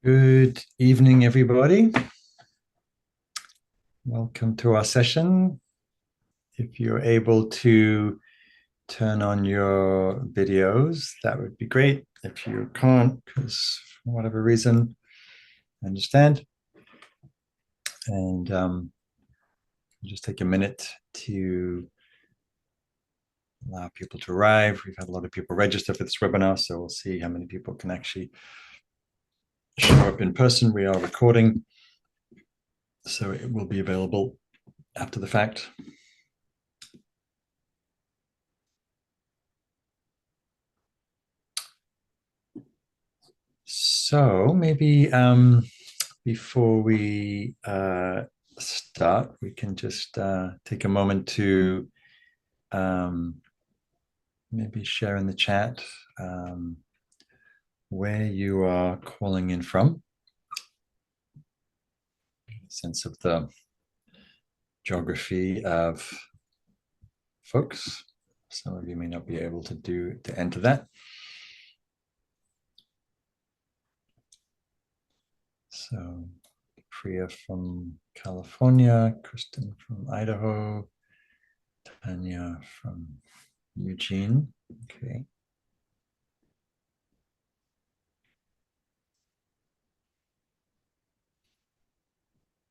Good evening, everybody. Welcome to our session. If you're able to turn on your videos, that would be great. If you can't, because for whatever reason, I understand. And just take a minute to allow people to arrive. We've had a lot of people register for this webinar, so we'll see how many people can actually show up in person. We are recording, so it will be available after the fact. So maybe before we start, we can just take a moment to maybe share in the chat where you are calling in from, sense of the geography of folks. Some of you may not be able to enter that. So Priya from California, Kristen from Idaho, Tanya from Eugene. Okay.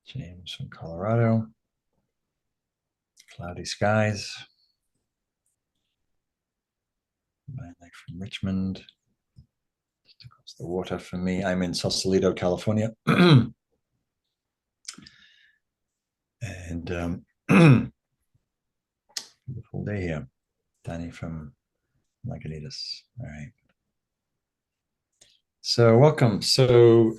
James from Colorado. Cloudy skies. Mike from Richmond. Just across the water for me. I'm in Sausalito, California. And beautiful day here. Danny from Lagunitas. All right. So welcome. So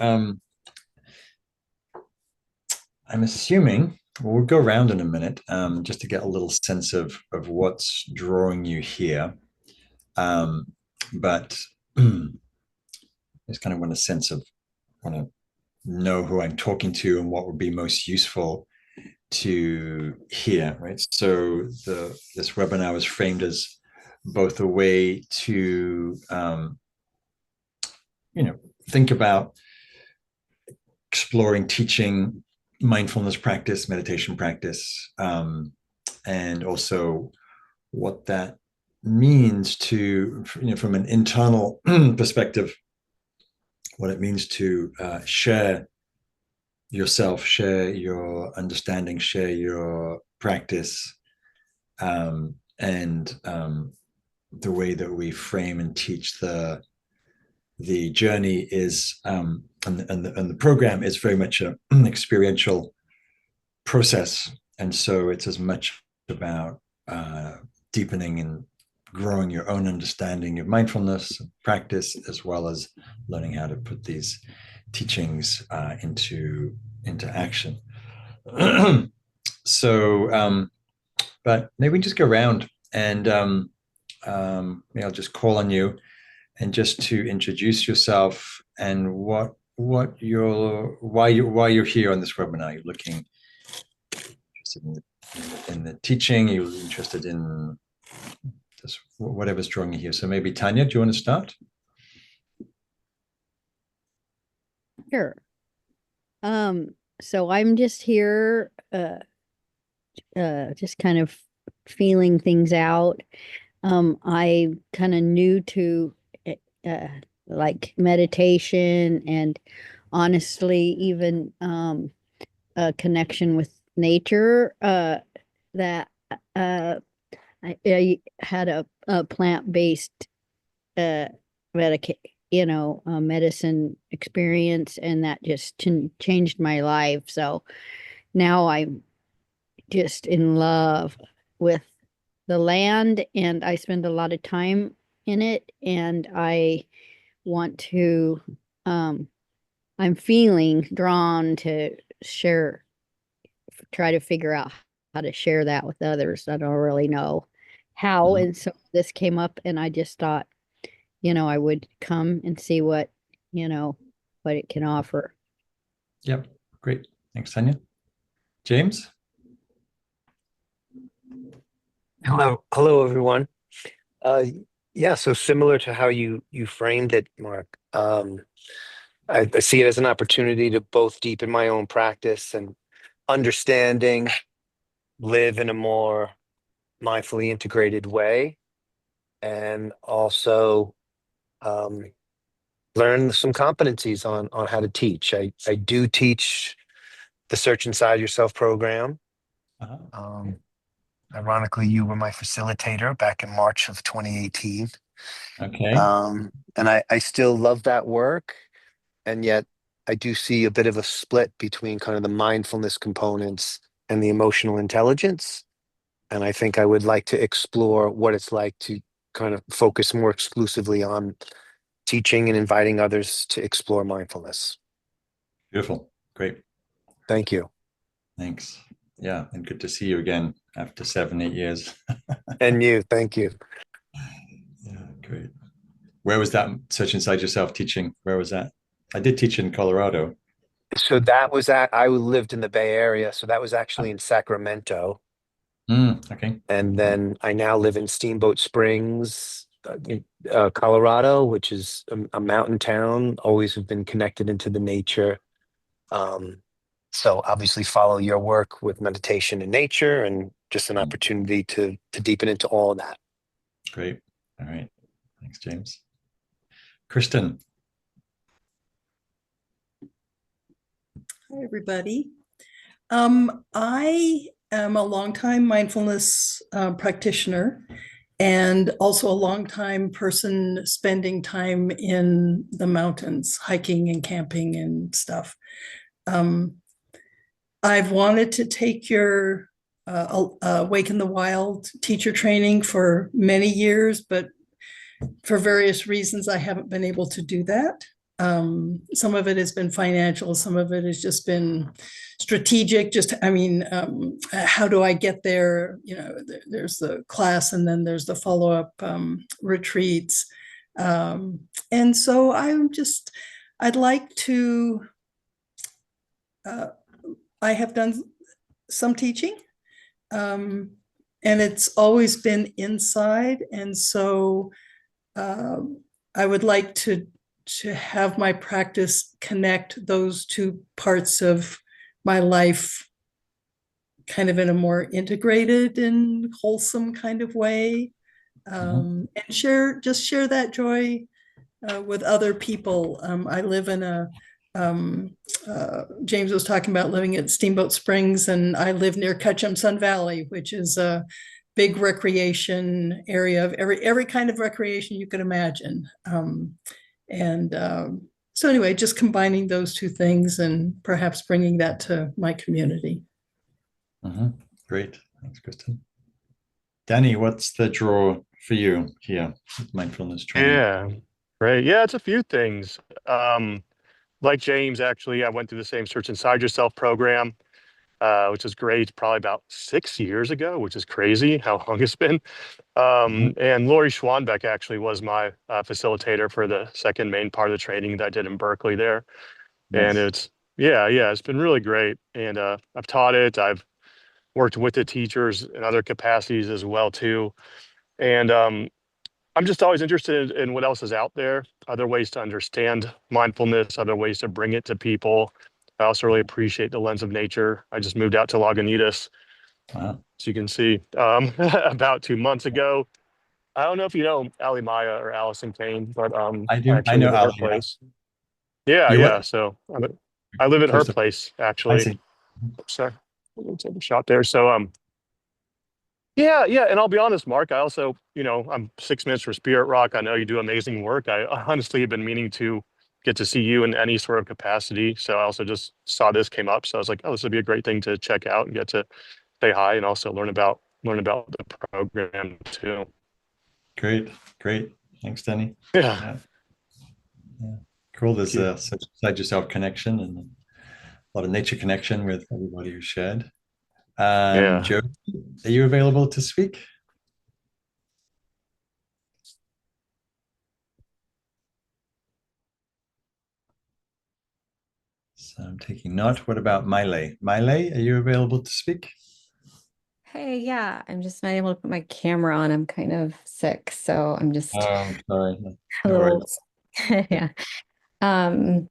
I'm assuming we'll go around in a minute just to get a little sense of what's drawing you here. But I just kind of want to know who I'm talking to and what would be most useful to hear, right? So this webinar was framed as both a way to think about exploring teaching, mindfulness practice, meditation practice, and also what that means to, from an internal perspective, what it means to share yourself, share your understanding, share your practice, and the way that we frame and teach the journey is, and the program is very much an experiential process, and so it's as much about deepening and growing your own understanding of mindfulness practice, as well as learning how to put these teachings into action. So, but maybe we just go around and maybe I'll just call on you and just to introduce yourself and why you're here on this webinar. You're looking interested in the teaching. You're interested in just whatever's drawing you here. So maybe Tanya, do you want to start? Sure. So I'm just here, just kind of feeling things out. I kind of new to like meditation and honestly even a connection with nature. That I had a plant-based medicine experience, and that just changed my life. So now I'm just in love with the land, and I spend a lot of time in it, and I want to I'm feeling drawn to share, try to figure out how to share that with others. I don't really know how. Mhm. And so this came up, and I just thought, I would come and see what it can offer. Yep, great. Thanks, Tanya. James? Hello, everyone. Uh, yeah, so similar to how you framed it, Mark. I see it as an opportunity to both deepen my own practice and understanding, live in a more mindfully integrated way, and also um, learn some competencies on how to teach. I do teach the Search Inside Yourself program. Uh-huh. Um, Ironically, you were my facilitator back in March of 2018. Okay. And I still love that work. And yet I do see a bit of a split between kind of the mindfulness components and the emotional intelligence. And I think I would like to explore what it's like to kind of focus more exclusively on teaching and inviting others to explore mindfulness. Beautiful. Great. Thank you. Thanks. Yeah, and good to see you again after 7, 8 years. And you, thank you. Yeah, great. Where was that Search Inside Yourself teaching? Where was that? I did teach in Colorado. So that was I lived in the Bay Area, so that was actually in Sacramento. Okay. And then I now live in Steamboat Springs, Colorado, which is a mountain town. Always have been connected into the nature. Um, so obviously follow your work with meditation and nature, and just an opportunity to deepen into all of that. Great. All right. Thanks, James. Kristen. Hi, everybody. I am a longtime mindfulness practitioner and also a longtime person spending time in the mountains, hiking and camping and stuff. I've wanted to take your Wake in the Wild teacher training for many years, but for various reasons, I haven't been able to do that. Some of it has been financial, some of it has just been strategic. How do I get there? There's the class and then there's the follow-up retreats. And so I'd like to, I have done some teaching, and it's always been inside. And so I would like to have my practice connect those two parts of my life kind of in a more integrated and wholesome kind of way, and share that joy with other people. I live in a James was talking about living at Steamboat Springs, and I live near Sun Valley, which is a big recreation area of every kind of recreation you could imagine. So anyway, just combining those two things and perhaps bringing that to my community. Great. Thanks, Kristen. Danny, what's the draw for you here with mindfulness training? Yeah, right. Yeah, it's a few things. Like James, actually, I went through the same Search Inside Yourself program, which is great, probably about 6 years ago, which is crazy how long it's been. And Lori Schwanbeck actually was my facilitator for the second main part of the training that I did in Berkeley there. And Nice. it's been really great. And I've taught it. I've worked with the teachers in other capacities as well too. And I'm just always interested in what else is out there, other ways to understand mindfulness, other ways to bring it to people. I also really appreciate the lens of nature. I just moved out to Lagunitas, Wow. as you can see, about 2 months ago. I don't know if you know Ali Maya or Allison Kane, but I I do. I actually know live at her Ali. Yeah. place. Yeah, You yeah. what? So I live at her Close to. place I actually. see. Sorry, let's take a shot there. So yeah, yeah, and I'll be honest, Mark. I also, I'm 6 minutes from Spirit Rock. I know you do amazing work. I honestly have been meaning to get to see you in any sort of capacity. So I also just saw this came up. So I was like, oh, this would be a great thing to check out and get to say hi and also learn about the program too. Great. Great. Thanks, Danny. Yeah, Yeah. Yeah. Cool. There's thank you. such inside yourself connection and a lot of nature connection with everybody who shared. Yeah. Joe, are you available to speak? So I'm taking note. What about Miley? Miley, are you available to speak? Hey, yeah, I'm just not able to put my camera on. I'm kind of sick, so I'm just Oh, sorry. a No little, worries. yeah. Um,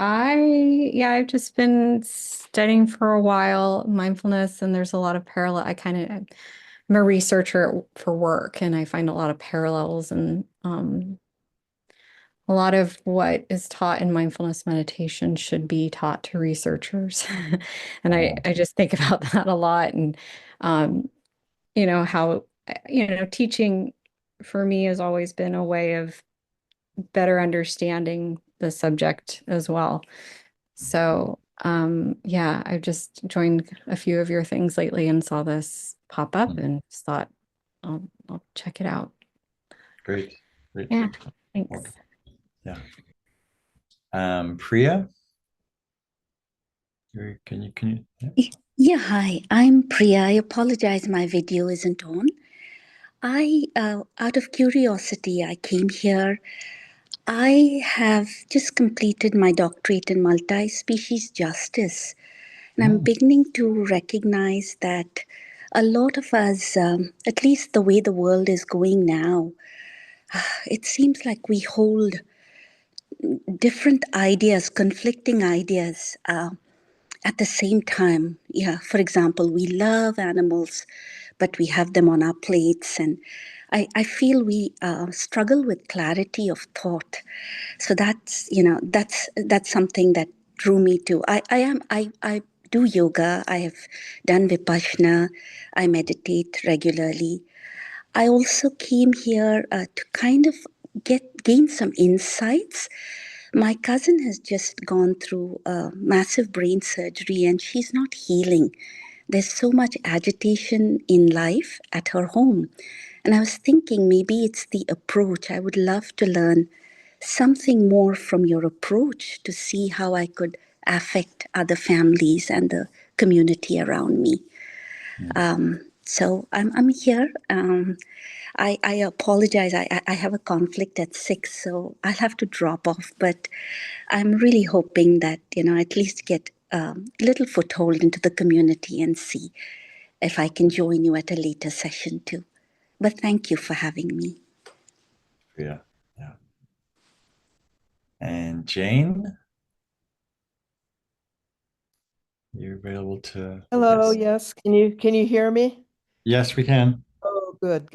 I've just been studying for a while mindfulness, and there's a lot of parallel. I'm a researcher for work, and I find a lot of parallels, and a lot of what is taught in mindfulness meditation should be taught to researchers. And I just think about that a lot, and how teaching for me has always been a way of better understanding the subject as well. So, yeah, I've just joined a few of your things lately and saw this pop up and just thought I'll check it out. Great. Yeah, thanks. Welcome. Yeah. Priya, can you? Yeah. Yeah, hi, I'm Priya. I apologize, my video isn't on. Out of curiosity, I came here. I have just completed my doctorate in multi-species justice, and I'm beginning to recognize that a lot of us, at least the way the world is going now, it seems like we hold different ideas, conflicting ideas. At the same time, yeah, for example, we love animals, but we have them on our plates. And I feel we struggle with clarity of thought. So that's something that drew me to. I do yoga. I have done Vipassana. I meditate regularly. I also came here to kind of gain some insights. My cousin has just gone through a massive brain surgery and she's not healing. There's so much agitation in life at her home. And I was thinking maybe it's the approach. I would love to learn something more from your approach to see how I could affect other families and the community around me. So I'm here. I apologize. I have a conflict at 6, so I'll have to drop off. But I'm really hoping that, at least get a little foothold into the community and see if I can join you at a later session too. But thank you for having me. Yeah. And Jane, you're available to. Hello, Yes. yes. Can you hear me? Yes, we can. Oh, good.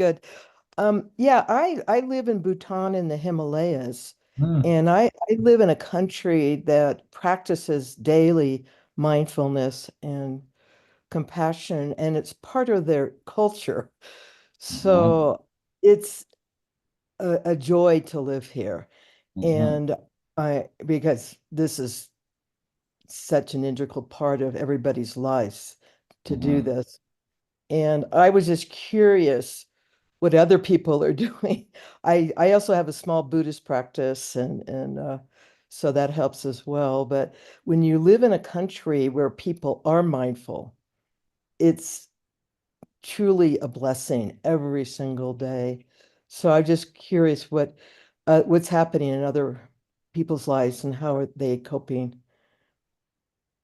Yeah, I live in Bhutan in the Himalayas, and I live in a country that practices daily mindfulness and compassion, and it's part of their culture. So it's a joy to live here. And because this is such an integral part of everybody's lives to do this. And I was just curious what other people are doing. I also have a small Buddhist practice, and so that helps as well. But when you live in a country where people are mindful, it's truly a blessing every single day. So I'm just curious what's happening in other people's lives and how are they coping.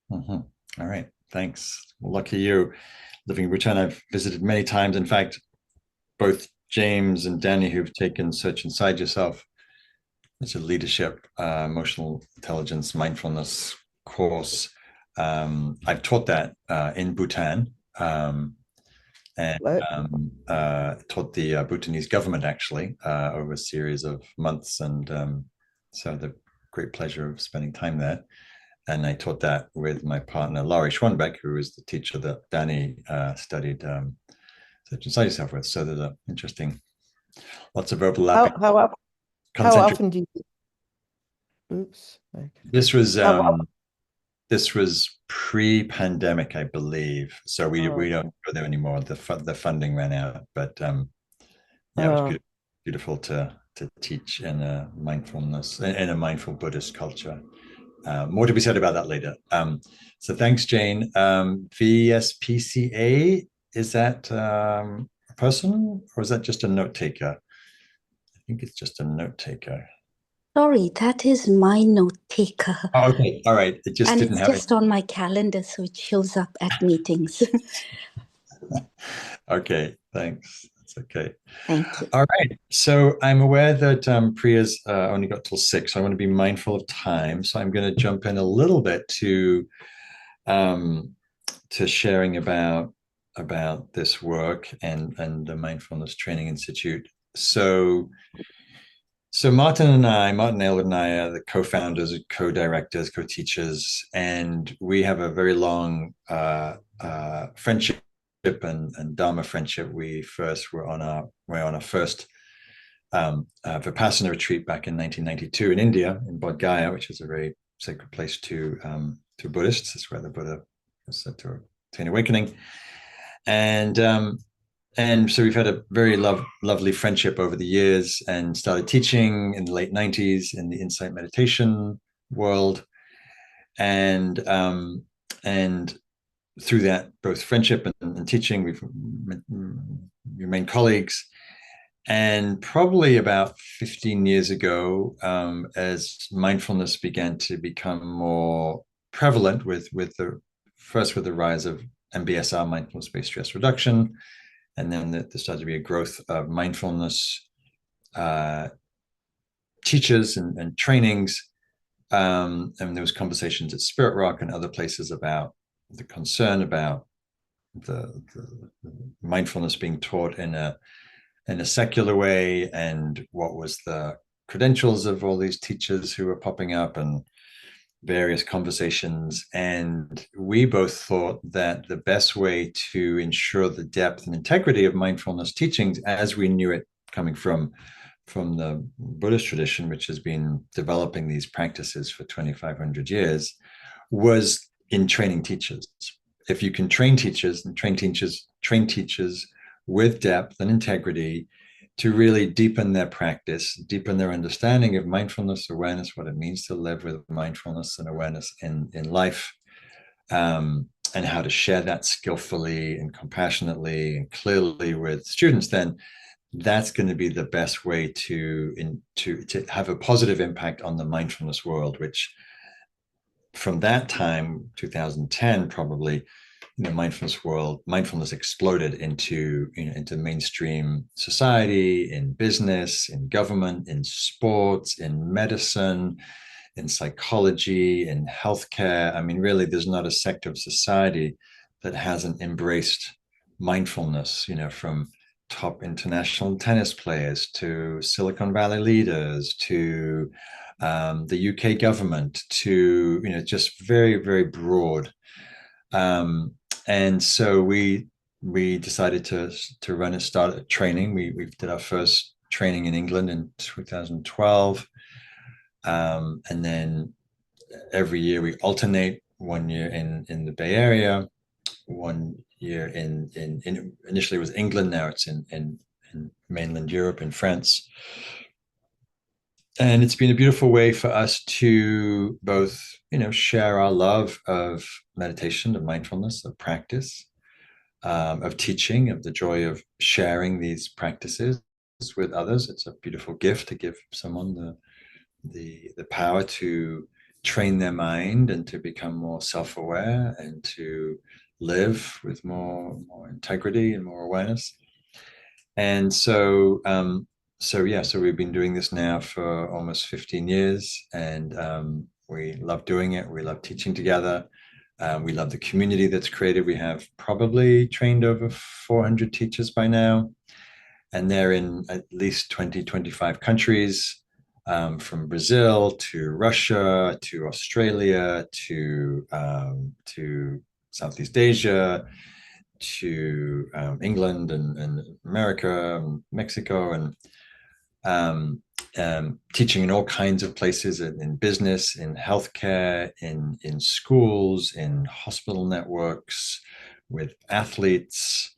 All right, thanks. Well, lucky you. Living in Bhutan, I've visited many times. In fact, both James and Danny, who've taken Search Inside Yourself, it's a leadership, emotional intelligence, mindfulness course. I've taught that in Bhutan, and taught the Bhutanese government actually over a series of months, and so I had the great pleasure of spending time there. And I taught that with my partner Laurie Schwanbeck, who is the teacher that Danny studied Search Inside Yourself with. So there's a interesting, lots of overlapping. How often do you? Oops. This was pre-pandemic, I believe. So we don't go there anymore. The funding ran out, but yeah, it was beautiful to teach in a mindfulness in a mindful Buddhist culture. More to be said about that later. So thanks, Jane. VSPCA, is that a person or is that just a note taker? I think it's just a note taker. Sorry, that is my note taker. Oh, okay, all right. It just didn't have just on my calendar, so it shows up at meetings. Okay, thanks. That's okay. Thank you. All right. So I'm aware that Priya's only got till 6. So I want to be mindful of time. So I'm going to jump in a little bit to sharing about this work and the Mindfulness Training Institute. So Martin Aylward and I are the co-founders, co-directors, co-teachers, and we have a very long friendship and Dharma friendship. We first were on our first Vipassana retreat back in 1992 in India, in Bodh Gaya, which is a very sacred place to Buddhists. It's where the Buddha was said to attain awakening. And so we've had a very lovely friendship over the years, and started teaching in the late 90s in the insight meditation world. And through that, both friendship and teaching, we've remained colleagues. And probably about 15 years ago, as mindfulness began to become more prevalent with the rise of MBSR, mindfulness-based stress reduction, and then there started to be a growth of mindfulness teachers and trainings. And there was conversations at Spirit Rock and other places about the concern about the mindfulness being taught in a secular way, and what was the credentials of all these teachers who were popping up, and various conversations. And we both thought that the best way to ensure the depth and integrity of mindfulness teachings as we knew it coming from the Buddhist tradition, which has been developing these practices for 2,500 years, was in training teachers. If you can train teachers with depth and integrity to really deepen their practice, deepen their understanding of mindfulness, awareness, what it means to live with mindfulness and awareness in life, and how to share that skillfully and compassionately and clearly with students, then that's going to be the best way to have a positive impact on the mindfulness world, which from that time, 2010 probably, mindfulness exploded into mainstream society, in business, in government, in sports, in medicine, in psychology, in healthcare. I mean, really, there's not a sector of society that hasn't embraced mindfulness, from top international tennis players to Silicon Valley leaders to the UK government to, just very, very broad. And so we decided to start a training. We did our first training in England in 2012. And then every year we alternate, 1 year in the Bay Area, 1 year in initially it was England, now it's in mainland Europe, in France. And it's been a beautiful way for us to both, share our love of meditation, of mindfulness, of practice, of teaching, of the joy of sharing these practices with others. It's a beautiful gift to give someone the power to train their mind and to become more self-aware and to live with more integrity and more awareness. And so we've been doing this now for almost 15 years, and we love doing it. We love teaching together. We love the community that's created. We have probably trained over 400 teachers by now, and they're in at least 25 countries, from Brazil to Russia to Australia to Southeast Asia to England and America and Mexico, and teaching in all kinds of places, in business, in healthcare, in schools, in hospital networks, with athletes,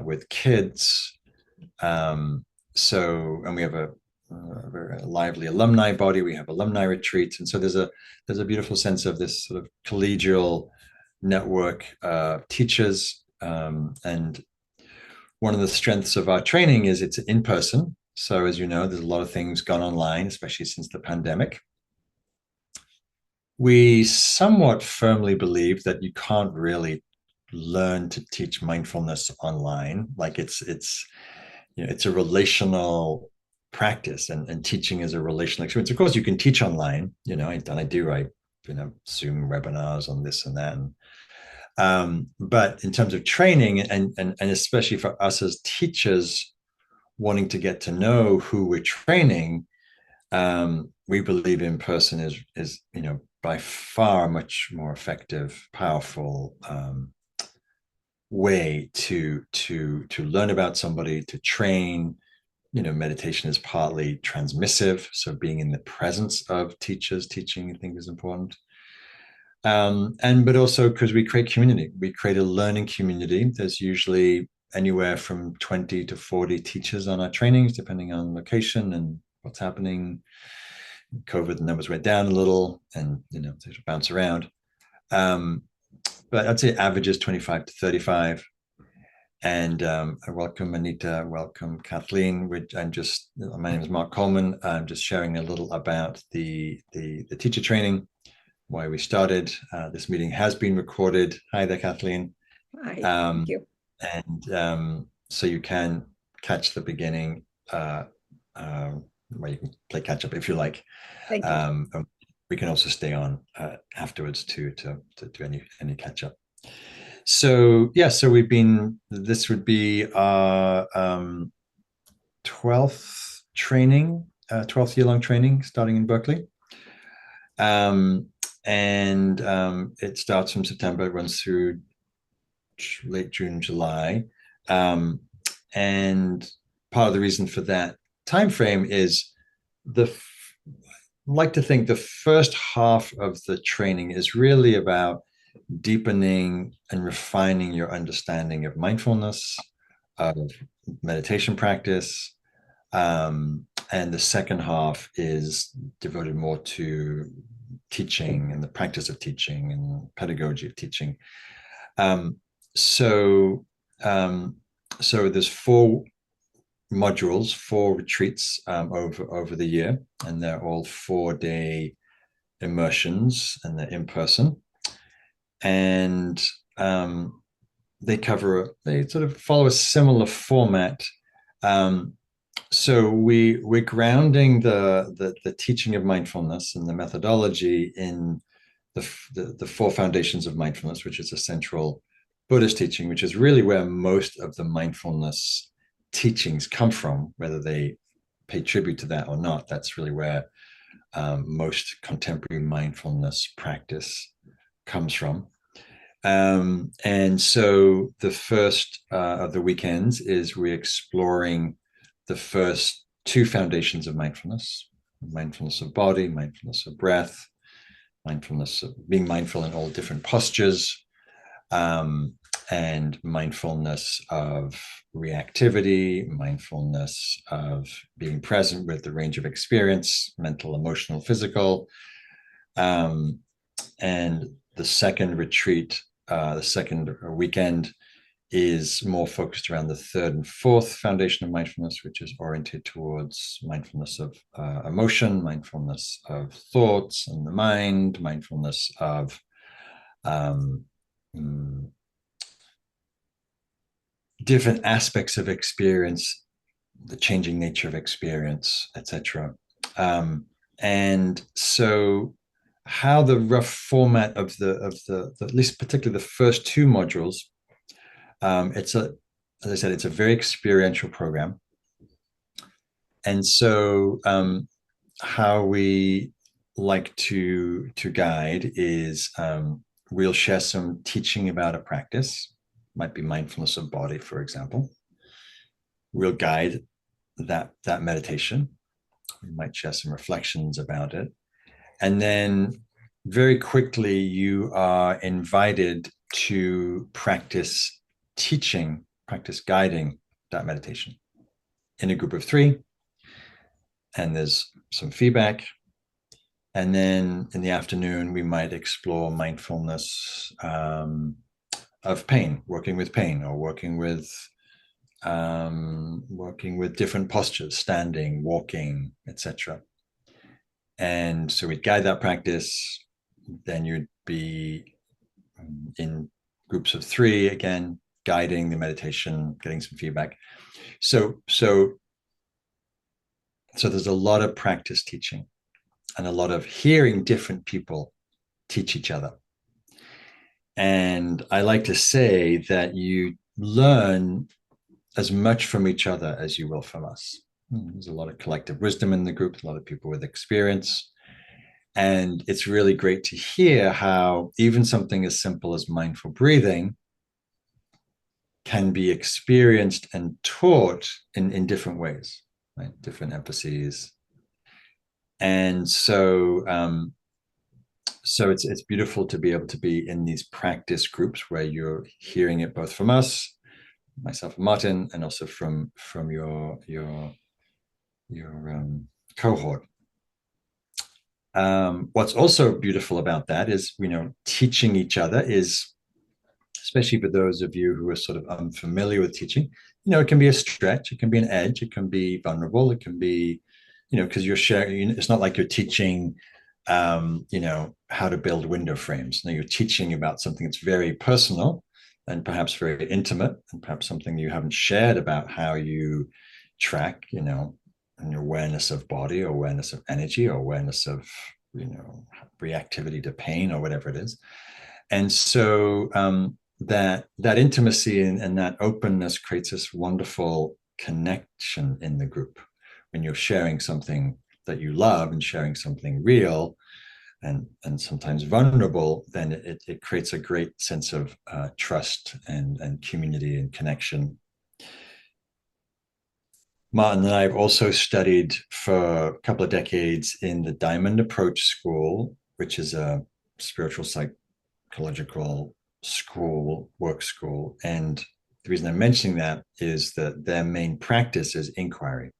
with kids. And we have a very lively alumni body. We have alumni retreats, and so there's a beautiful sense of this sort of collegial network of teachers. And one of the strengths of our training is it's in person. So as you know, there's a lot of things gone online, especially since the pandemic. We somewhat firmly believe that you can't really learn to teach mindfulness online. Like it's it's a relational practice, and teaching is a relational experience. Of course, you can teach online, I Zoom webinars on this and that. But in terms of training, and especially for us as teachers wanting to get to know who we're training, we believe in person is by far a much more effective, powerful way to learn about somebody, to train. Meditation is partly transmissive, so being in the presence of teachers teaching, I think, is important. But also because we create community, we create a learning community. There's usually anywhere from 20 to 40 teachers on our trainings, depending on location and what's happening. COVID, the numbers went down a little, and they bounce around. But I'd say average is 25 to 35. And welcome Anita, welcome Kathleen. My name is Mark Coleman. I'm just sharing a little about the teacher training, why we started. This meeting has been recorded. Hi there, Kathleen. Hi, thank you. And so you can catch the beginning, where you can play catch up if you like. Thank you. We can also stay on afterwards to do any catch up. So this would be our 12th training, 12th year long training starting in Berkeley. And it starts from September, it runs through late June, July. And part of the reason for that time frame is I like to think the first half of the training is really about deepening and refining your understanding of mindfulness, of meditation practice. And the second half is devoted more to teaching and the practice of teaching and pedagogy of teaching. So there's 4 modules, 4 retreats over the year, and they're all 4-day immersions, and they're in person. And they sort of follow a similar format. So we're grounding the teaching of mindfulness and the methodology in the 4 foundations of mindfulness, which is a central Buddhist teaching, which is really where most of the mindfulness teachings come from, whether they pay tribute to that or not. That's really where most contemporary mindfulness practice comes from. And so the first of the weekends is we're exploring the first 2 foundations of mindfulness of body, mindfulness of breath, mindfulness of being mindful in all different postures, and mindfulness of reactivity, mindfulness of being present with the range of experience, mental, emotional, physical. And the second retreat, the second weekend, is more focused around the 3rd and 4th foundation of mindfulness, which is oriented towards mindfulness of emotion, mindfulness of thoughts and the mind, mindfulness of different aspects of experience, the changing nature of experience, etc. And so how the rough format of the at least particularly the first 2 modules, as I said, it's a very experiential program. And so how we like to guide is we'll share some teaching about a practice, might be mindfulness of body, for example. We'll guide that meditation. We might share some reflections about it. And then very quickly, you are invited to practice guiding that meditation in a group of 3. And there's some feedback. And then in the afternoon, we might explore mindfulness of pain, working with pain, or working with different postures, standing, walking, etc. And so we'd guide that practice. Then you'd be in groups of 3 again, guiding the meditation, getting some feedback. So there's a lot of practice teaching and a lot of hearing different people teach each other. And I like to say that you learn as much from each other as you will from us. There's a lot of collective wisdom in the group, a lot of people with experience. And it's really great to hear how even something as simple as mindful breathing can be experienced and taught in different ways, right? Different emphases. And so it's beautiful to be able to be in these practice groups where you're hearing it both from us, myself and Martin, and also from your cohort. What's also beautiful about that is, teaching each other is, especially for those of you who are sort of unfamiliar with teaching, it can be a stretch, it can be an edge, it can be vulnerable, it can be, because you're sharing, it's not like you're teaching, how to build window frames. No, you're teaching about something that's very personal and perhaps very intimate, and perhaps something you haven't shared about how you track, and your awareness of body, or awareness of energy, or awareness of, reactivity to pain, or whatever it is. And so that intimacy and that openness creates this wonderful connection in the group. When you're sharing something that you love and sharing something real and sometimes vulnerable, then it creates a great sense of trust and community and connection. Martin and I have also studied for a couple of decades in the Diamond Approach School, which is a spiritual psychological school, work school. And the reason I'm mentioning that is that their main practice is inquiry.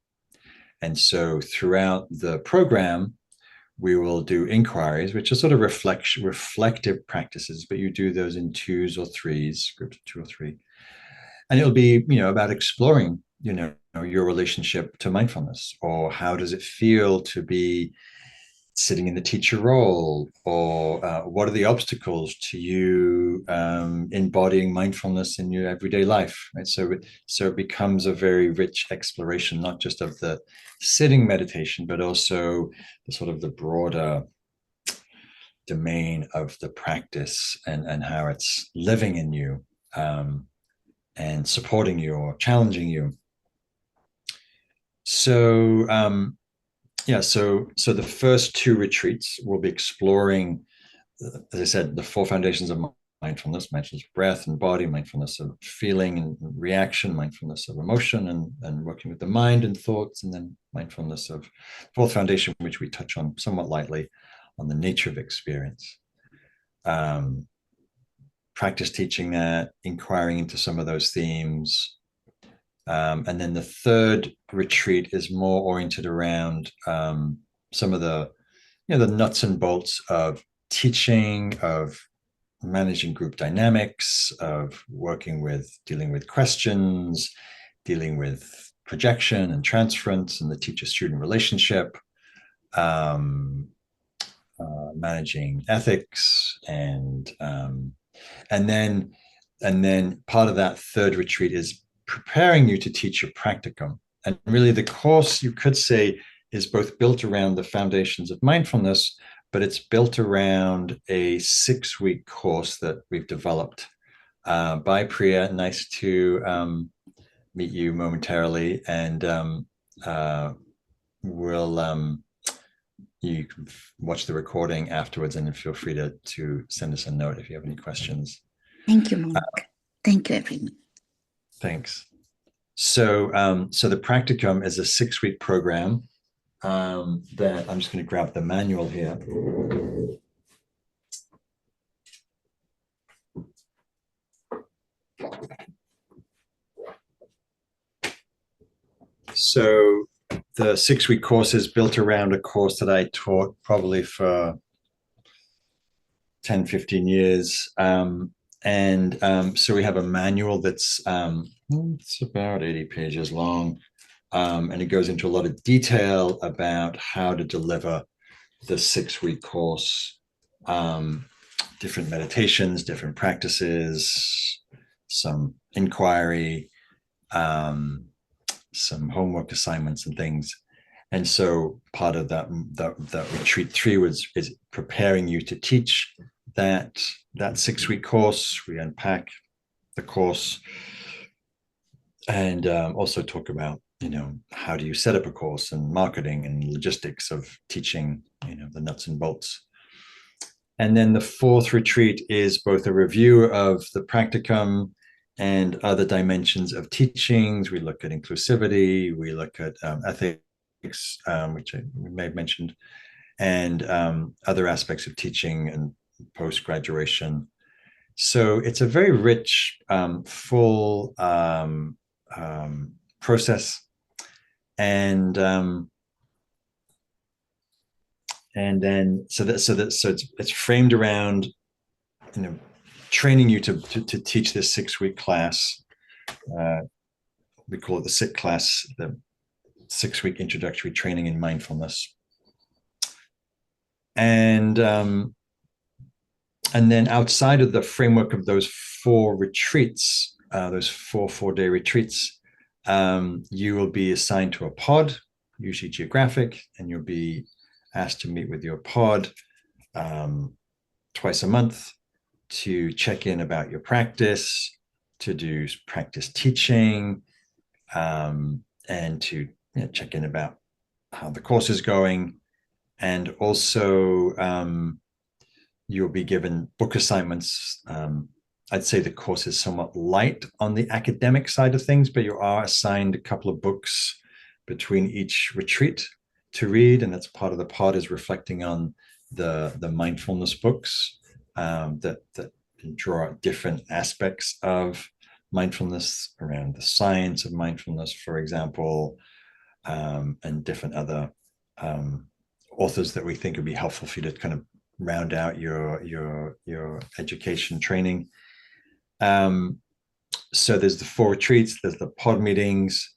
And so throughout the program, we will do inquiries, which are sort of reflective practices, but you do those in twos or threes, groups of 2 or 3. And it'll be, about exploring, your relationship to mindfulness, or how does it feel to be sitting in the teacher role, or what are the obstacles to you embodying mindfulness in your everyday life, right? So it becomes a very rich exploration, not just of the sitting meditation, but also the broader domain of the practice and how it's living in you and supporting you or challenging you. So so the first 2 retreats will be exploring, as I said, the 4 foundations of mindfulness of breath and body, mindfulness of feeling and reaction, mindfulness of emotion and working with the mind and thoughts, and then mindfulness of 4th foundation, which we touch on somewhat lightly, on the nature of experience. Practice teaching that, inquiring into some of those themes. And then the 3rd retreat is more oriented around some of the, the nuts and bolts of teaching, of managing group dynamics, of dealing with questions, dealing with projection and transference and the teacher-student relationship, managing ethics, and then part of that 3rd retreat is preparing you to teach your practicum. And really the course, you could say, is both built around the foundations of mindfulness, but it's built around a 6-week course that we've developed by Priya. Nice to meet you momentarily. And you can watch the recording afterwards, and feel free to send us a note if you have any questions. Thank you, Mark. Thank you, everyone. Thanks. So the practicum is a 6-week program that I'm just going to grab the manual here. So the 6-week course is built around a course that I taught probably for 10, 15 years. So we have a manual that's it's about 80 pages long, and it goes into a lot of detail about how to deliver the 6-week course, different meditations, different practices, some inquiry, some homework assignments and things. And so part of that retreat 3 is preparing you to teach that 6-week course. We unpack the course and also talk about, how do you set up a course and marketing and logistics of teaching, the nuts and bolts. And then the 4th retreat is both a review of the practicum and other dimensions of teachings. We look at inclusivity, we look at ethics, which we may have mentioned, and other aspects of teaching and post-graduation. So it's a very rich, full process, and then so it's framed around, training you to teach this 6-week class. We call it the SIT class, the 6-week introductory training in mindfulness. And then outside of the framework of those 4 retreats, those 4-day retreats, you will be assigned to a pod, usually geographic, and you'll be asked to meet with your pod twice a month to check in about your practice, to do practice teaching, and to check in about how the course is going. And also you'll be given book assignments. I'd say the course is somewhat light on the academic side of things, but you are assigned a couple of books between each retreat to read, and that's part of the pod, is reflecting on the mindfulness books that draw out different aspects of mindfulness, around the science of mindfulness, for example, and different other authors that we think would be helpful for you to kind of round out your education training. So there's the 4 retreats, there's the pod meetings.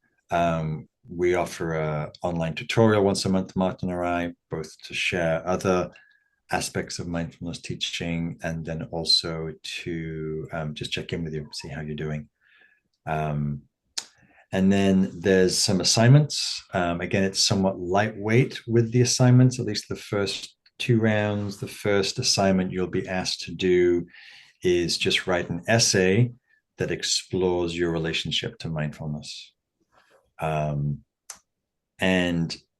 We offer an online tutorial once a month, Martin and I, both to share other aspects of mindfulness teaching, and then also to just check in with you, see how you're doing. And then there's some assignments. Again, it's somewhat lightweight with the assignments, at least the first 2 rounds. The first assignment you'll be asked to do is just write an essay that explores your relationship to mindfulness. And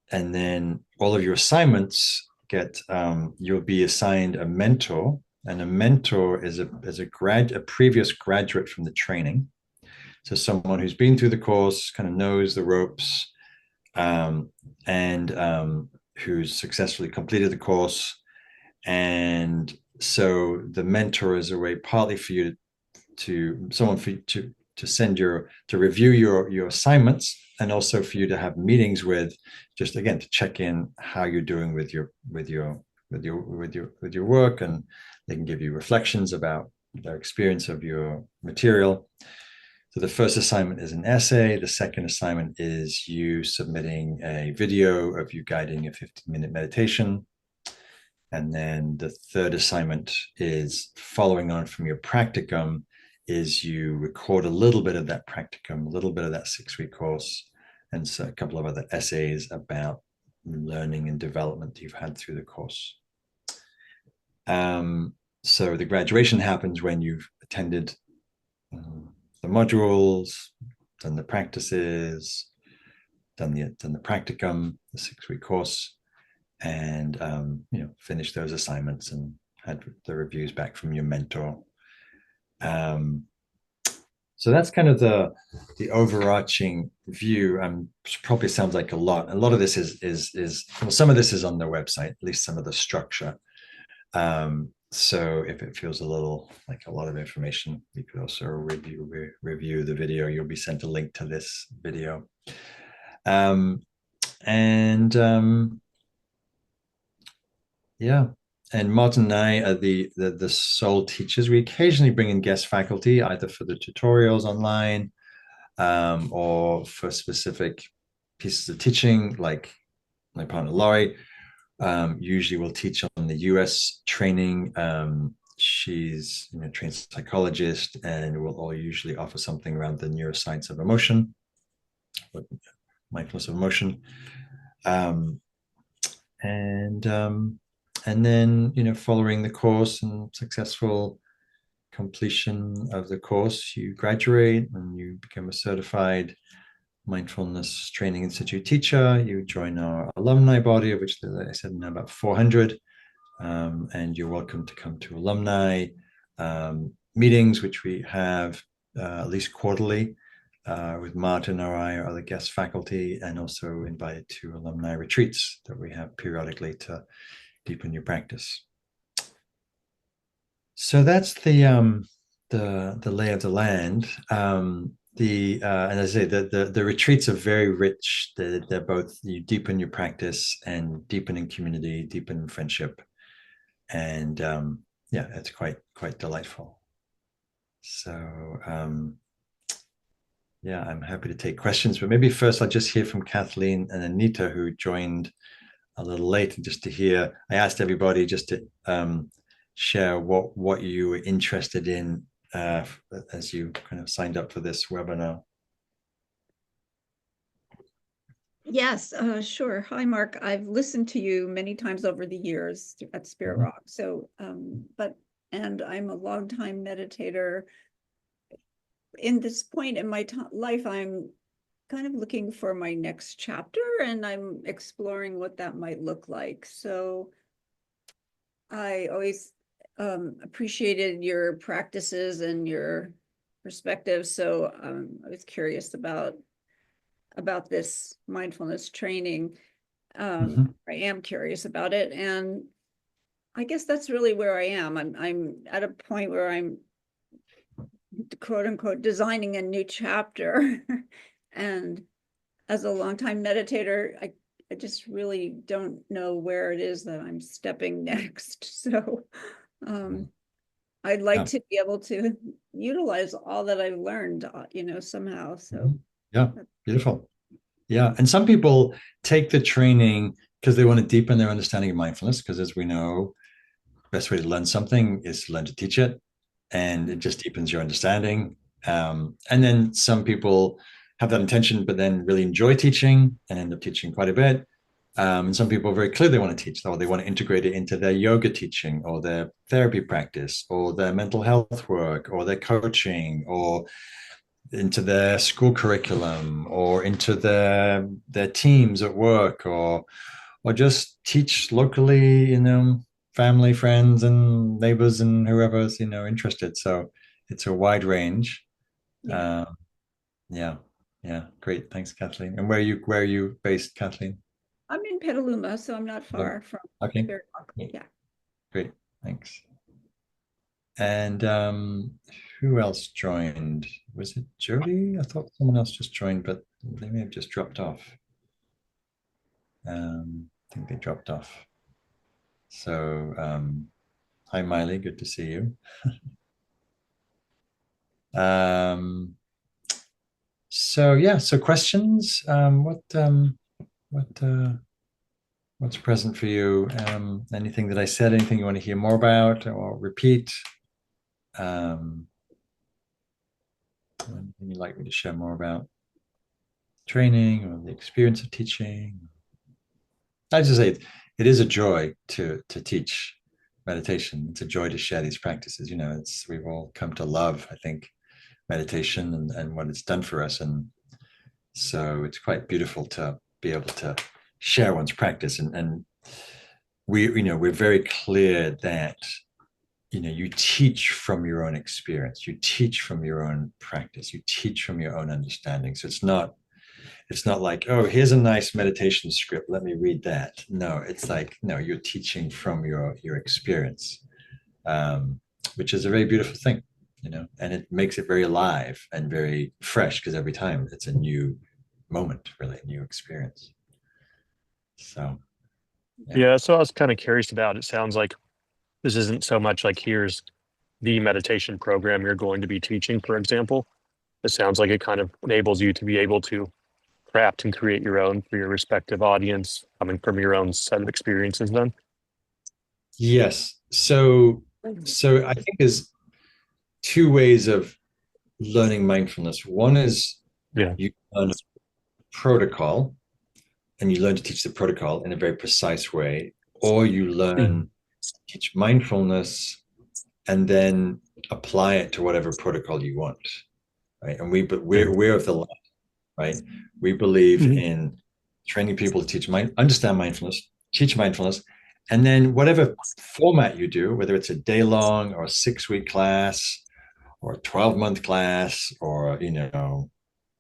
then all of your assignments get, you'll be assigned a mentor, and a mentor is a previous graduate from the training. So someone who's been through the course, kind of knows the ropes, and who's successfully completed the course. And so the mentor is a way partly for you to review your assignments, and also for you to have meetings with, just again to check in how you're doing with your work, and they can give you reflections about their experience of your material. So the first assignment is an essay. The second assignment is you submitting a video of you guiding a 15-minute meditation. And then the third assignment is, following on from your practicum, is you record a little bit of that practicum, a little bit of that 6-week course, and so a couple of other essays about learning and development that you've had through the course. So the graduation happens when you've attended the modules, done the practices, done the practicum, the 6-week course, and finish those assignments and had the reviews back from your mentor. So that's kind of the overarching view. Probably sounds like a lot. A lot of this is well, some of this is on their website, at least some of the structure. So if it feels a little like a lot of information, you could also review the video. You'll be sent a link to this video. Yeah. And Martin and I are the sole teachers. We occasionally bring in guest faculty, either for the tutorials online, or for specific pieces of teaching, like my partner Laurie. Usually we'll teach on the US training she's a trained psychologist, and will all usually offer something around the neuroscience of emotion, mindfulness of emotion. And then following the course and successful completion of the course, you graduate and you become a certified Mindfulness Training Institute teacher. You join our alumni body, of which, as I said, now about 400. And you're welcome to come to alumni meetings, which we have at least quarterly with Martin or I or other guest faculty, and also invited to alumni retreats that we have periodically to deepen your practice. So that's the lay of the land. And as I say, the retreats are very rich. They're both, you deepen your practice and deepen in community, deepen in friendship, and yeah, it's quite delightful. So yeah, I'm happy to take questions, but maybe first I'll just hear from Kathleen and Anita, who joined a little late, and just to hear. I asked everybody just to share what you were interested in as you kind of signed up for this webinar. Yes, sure. Hi, Mark. I've listened to you many times over the years at Spirit Rock. So, and I'm a longtime meditator. In this point in my life, I'm kind of looking for my next chapter, and I'm exploring what that might look like. So I always appreciated your practices and your perspectives. So I was curious about this mindfulness training. I am curious about it, and I guess that's really where I am. I'm at a point where I'm, quote unquote, designing a new chapter. And as a longtime meditator, I just really don't know where it is that I'm stepping next. So I'd like to be able to utilize all that I've learned, somehow. So yeah, beautiful. Yeah, and some people take the training because they want to deepen their understanding of mindfulness, because as we know, the best way to learn something is to learn to teach it, and it just deepens your understanding. And then some people have that intention, but then really enjoy teaching and end up teaching quite a bit. And some people are very clear they want to teach, or they want to integrate it into their yoga teaching, or their therapy practice, or their mental health work, or their coaching, or into their school curriculum, or into their teams at work, or just teach locally, family, friends, and neighbors, and whoever's interested. So it's a wide range. Yeah. Yeah, great. Thanks, Kathleen. And where are you based, Kathleen? I'm in Petaluma, so I'm not far from Spirit Rock. Yeah. Great, thanks. And who else joined? Was it Jody? I thought someone else just joined, but they may have just dropped off. I think they dropped off. So hi, Miley, good to see you. So yeah, so questions. What's present for you? Anything that I said? Anything you want to hear more about or repeat? Anything you'd like me to share more about training or the experience of teaching? I just say it is a joy to teach meditation. It's a joy to share these practices. We've all come to love, I think, meditation and what it's done for us, and so it's quite beautiful to be able to share one's practice. And we're very clear that you teach from your own experience, you teach from your own practice, you teach from your own understanding. So it's not like, oh, here's a nice meditation script, let me read that. No, it's like, no, you're teaching from your experience, which is a very beautiful thing, and it makes it very alive and very fresh, because every time it's a new moment, really a new experience. So yeah, so I was kind of curious about, it sounds like this isn't so much like, here's the meditation program you're going to be teaching, for example. It sounds like it kind of enables you to be able to craft and create your own for your respective audience, coming from your own set of experiences then. Yes. So So I think there's two ways of learning mindfulness. One is Yeah. you learn a protocol and you learn to teach the protocol in a very precise way, or you learn to teach mindfulness and then apply it to whatever protocol you want, right? And we're of the latter, right? We believe in training people to understand mindfulness, teach mindfulness, and then whatever format you do, whether it's a day long or a 6-week class or a 12-month class or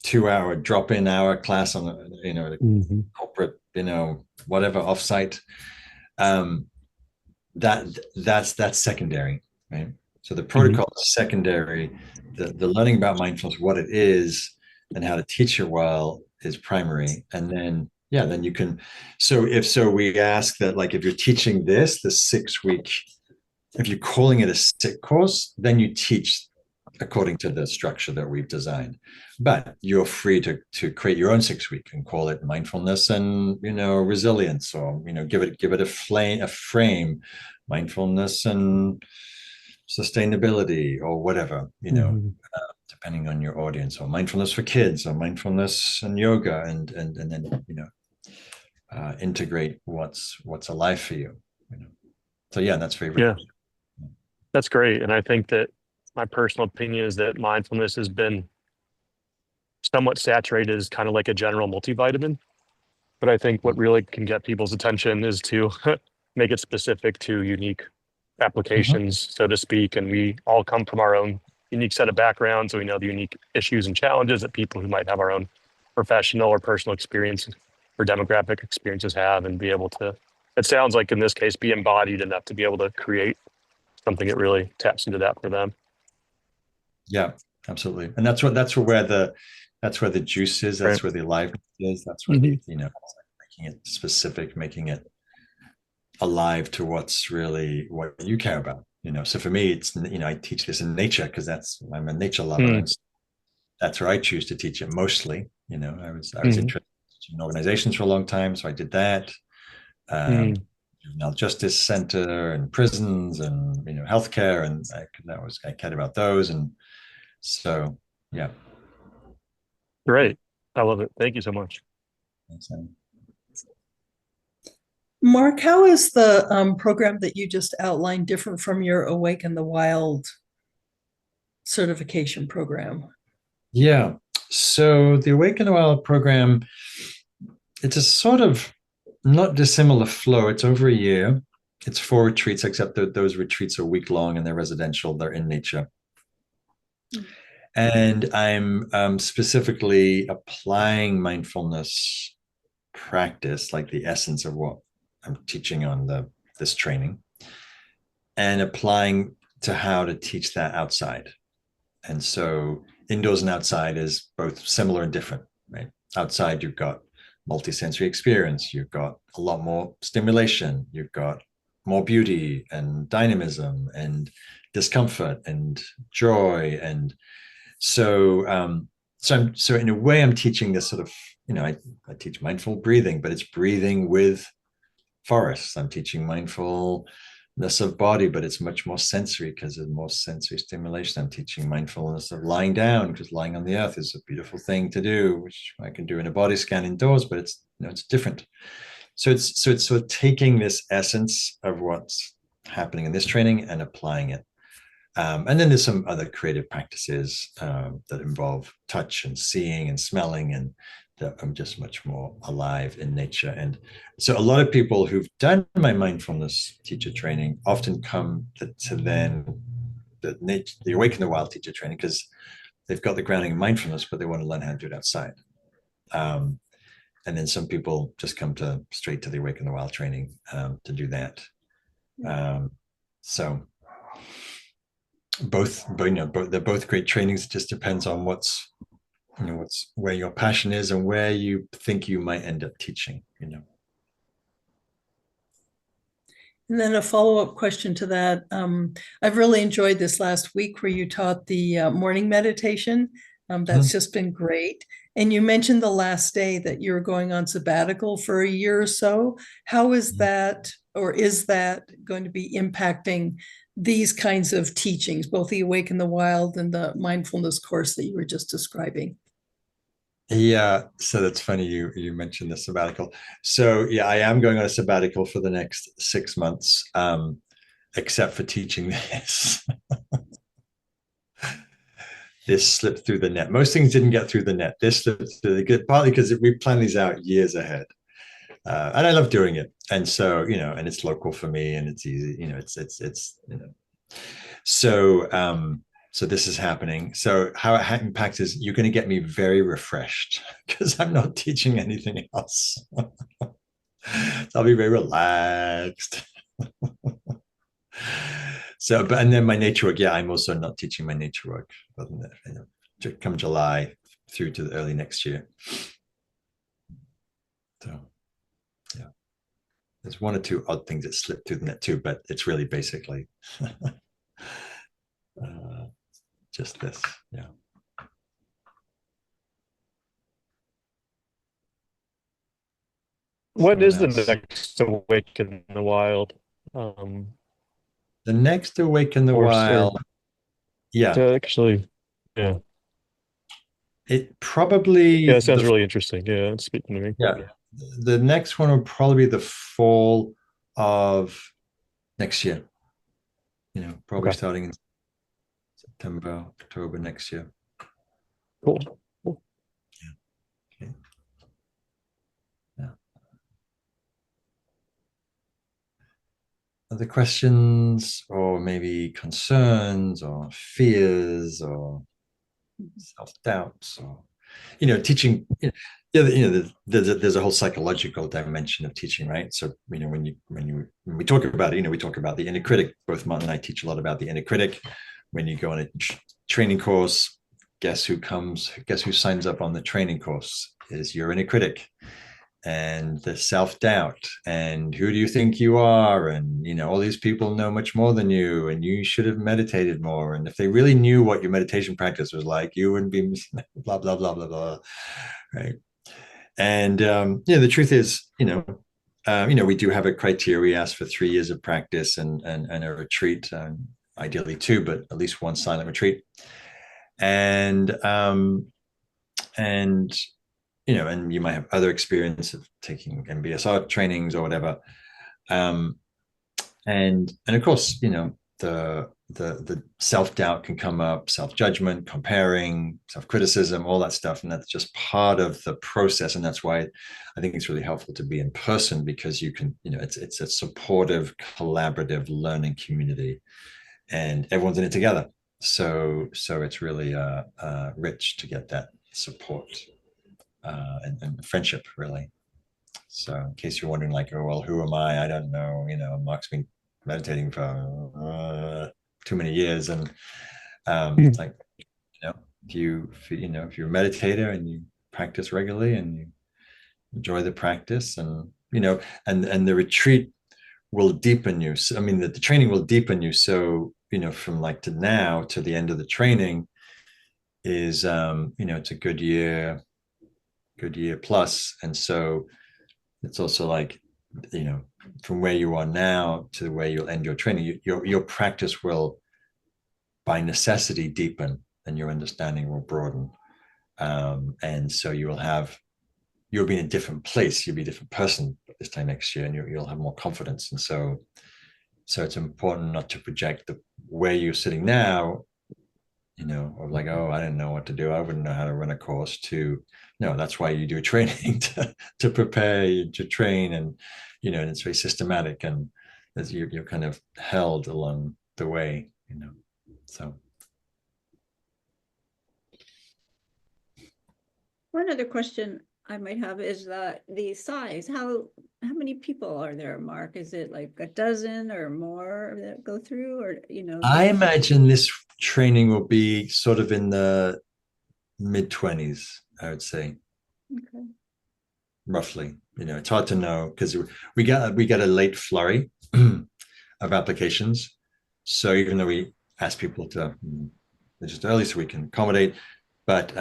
2-hour drop-in hour class on corporate whatever offsite, that's secondary, right? So the protocol is secondary. The learning about mindfulness, what it is and how to teach it well, is primary. And then then you can, we ask that, like, if you're teaching the 6-week, if you're calling it a SIT course, then you teach according to the structure that we've designed. But you're free to create your own 6-week and call it mindfulness and resilience, or give it a frame, mindfulness and sustainability, or whatever, depending on your audience, or mindfulness for kids, or mindfulness and yoga, and then integrate what's alive for you. So that's very rich. That's great. And I think that my personal opinion is that mindfulness has been somewhat saturated as kind of like a general multivitamin. But I think what really can get people's attention is to make it specific to unique applications, so to speak. And we all come from our own unique set of backgrounds. So we know the unique issues and challenges that people who might have our own professional or personal experience or demographic experiences have, and be able to, it sounds like in this case, be embodied enough to be able to create something that really taps into that for them. Yeah, absolutely. And that's where the juice is. That's where the aliveness is. That's where making it specific, making it alive to what you care about. So for me, it's I teach this in nature because I'm a nature lover, and that's where I choose to teach it mostly. I was interested in organizations for a long time, so I did that. Juvenile justice center and prisons and healthcare, and I cared about those, and so Great. I love it. Thank you so much. Thanks, Mark, how is the program that you just outlined different from your Awake in the Wild certification program? Yeah. So the Awake in the Wild program, it's a sort of not dissimilar flow. It's over a year. It's 4 retreats, except that those retreats are week-long and they're residential. They're in nature. And I'm specifically applying mindfulness practice, like the essence of what I'm teaching on this training, and applying to how to teach that outside. And so indoors and outside is both similar and different, right? Outside, you've got multisensory experience, you've got a lot more stimulation, you've got more beauty and dynamism and discomfort and joy. And so in a way, I'm teaching this sort of, I teach mindful breathing, but it's breathing with forests. I'm teaching mindfulness of body, but it's much more sensory because there's more sensory stimulation. I'm teaching mindfulness of lying down, because lying on the earth is a beautiful thing to do, which I can do in a body scan indoors, but it's it's different. So it's sort of taking this essence of what's happening in this training and applying it. And then there's some other creative practices that involve touch and seeing and smelling, and that I'm just much more alive in nature. And so a lot of people who've done my mindfulness teacher training often come to then the Awake in the Wild teacher training because they've got the grounding in mindfulness, but they want to learn how to do it outside. And then some people just come straight to the Awake in the Wild training to do that. So they're both great trainings. It just depends on what's where your passion is and where you think you might end up teaching. And then a follow-up question to that. I've really enjoyed this last week where you taught the morning meditation. That's just been great. And you mentioned the last day that you're going on sabbatical for a year or so. How is that, or is that going to be impacting these kinds of teachings, both the Awaken the Wild and the mindfulness course that you were just describing? Yeah, so that's funny you mentioned the sabbatical. So yeah, I am going on a sabbatical for the next 6 months, except for teaching this. This slipped through the net. Most things didn't get through the net. This slipped through the good, partly because we plan these out years ahead. And I love doing it. And so, and it's local for me and it's easy, so this is happening. So how it impacts is you're going to get me very refreshed because I'm not teaching anything else. So I'll be very relaxed. So, but and then my nature work, yeah, I'm also not teaching my nature work come July through to the early next year. So, yeah, there's one or two odd things that slip through the net too, but it's really basically just this, yeah. What is the else? next Awaken in the Wild? The next Awaken the Wild, yeah. Actually, yeah. It probably, Yeah, it sounds really interesting. Yeah, it's speaking to me. Yeah, the next one will probably be the fall of next year. Probably starting in September, October next year. Cool. Yeah. Okay. Yeah. Other questions or maybe concerns or fears or self-doubts or teaching, there's a whole psychological dimension of teaching, right? So when we talk about it, we talk about the inner critic. Both Martin and I teach a lot about the inner critic. When you go on a training course, guess who signs up on the training course is your inner critic, and the self-doubt, and who do you think you are, and all these people know much more than you, and you should have meditated more, and if they really knew what your meditation practice was like, you wouldn't be blah blah blah blah blah, right? And the truth is, we do have a criteria. We ask for 3 years of practice and a retreat, ideally 2, but at least 1 silent retreat, and and you might have other experience of taking MBSR trainings or whatever. And of course, the self-doubt can come up, self-judgment, comparing, self-criticism, all that stuff. And that's just part of the process. And that's why I think it's really helpful to be in person, because you can, it's a supportive, collaborative learning community and everyone's in it together. So it's really rich to get that support. And friendship, really. So in case you're wondering, like, oh, well, who am I? I don't know. Mark's been meditating for too many years, and like, if you're a meditator and you practice regularly and you enjoy the practice, and and the retreat will deepen you. So, I mean, the training will deepen you. So from like to now to the end of the training is it's a good year plus. And so it's also like, from where you are now to where you'll end your training, your practice will by necessity deepen and your understanding will broaden. And so you'll be in a different place, you'll be a different person this time next year, and you'll have more confidence. And so it's important not to project where you're sitting now, of like, oh, I didn't know what to do, I wouldn't know how to run a course, to no, that's why you do training to prepare, to train, and and it's very systematic, and as you're kind of held along the way, so. One other question I might have is the size. How many people are there, Mark? Is it like a dozen or more that go through, or I imagine this training will be sort of in the mid-20s, I would say. Okay. Roughly. It's hard to know because we got a late flurry of applications. So even though we ask people to just early so we can accommodate, but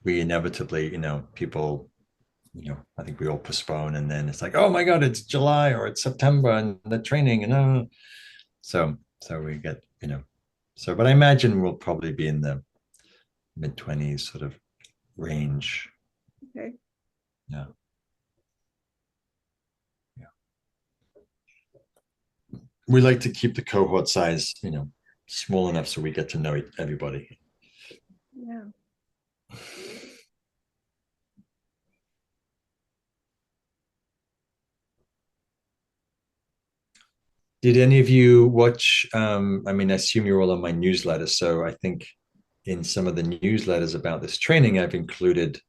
we inevitably, people, I think we all postpone, and then it's like, oh my God, it's July or it's September and the training, and so So we get, so, but I imagine we'll probably be in the mid-20s sort of range. Okay. Yeah. We like to keep the cohort size, small enough so we get to know everybody. Yeah. Did any of you watch? I assume you're all on my newsletter. So I think in some of the newsletters about this training, I've included